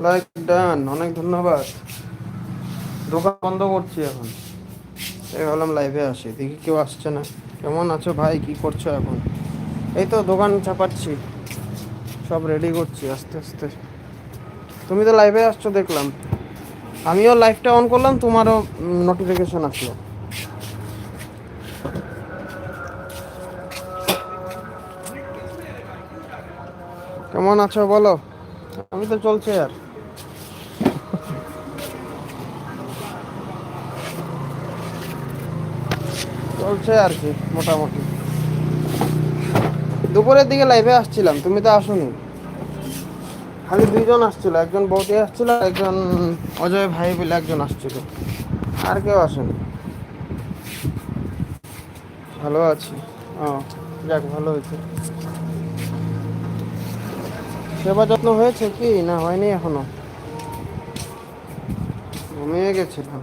Like done, অনেক ধন্যবাদ। দোকান বন্ধ করছি এখন, এই ভাবলাম লাইভে আসি, দেখি কেউ আসছে না। কেমন আছো ভাই, কি করছো এখন? এই তো দোকান চাপাচ্ছি, সব রেডি করছি আস্তে আস্তে। তুমি তো লাইভে আসছো দেখলাম, আমিও লাইভটা অন করলাম, তোমারও নোটিফিকেশন আসলো। কেমন আছো বলো? আমি তো চলছে আর, চলছে আর কি মোটামুটি। দুপুরের দিকে লাইভে আসছিলাম, তুমি তো আসোনি। খালি দুইজন আসছিল, একজন বৌদি আসছিল, একজন অজয় ভাই বলে একজন আসছিল, আর কেউ আসেনি। ভালো আছি। ও, যাক ভালো হয়েছে। সেবা যত্ন হয়েছে কি না হয়নি এখনো? ঘুমিয়ে গেছিলাম।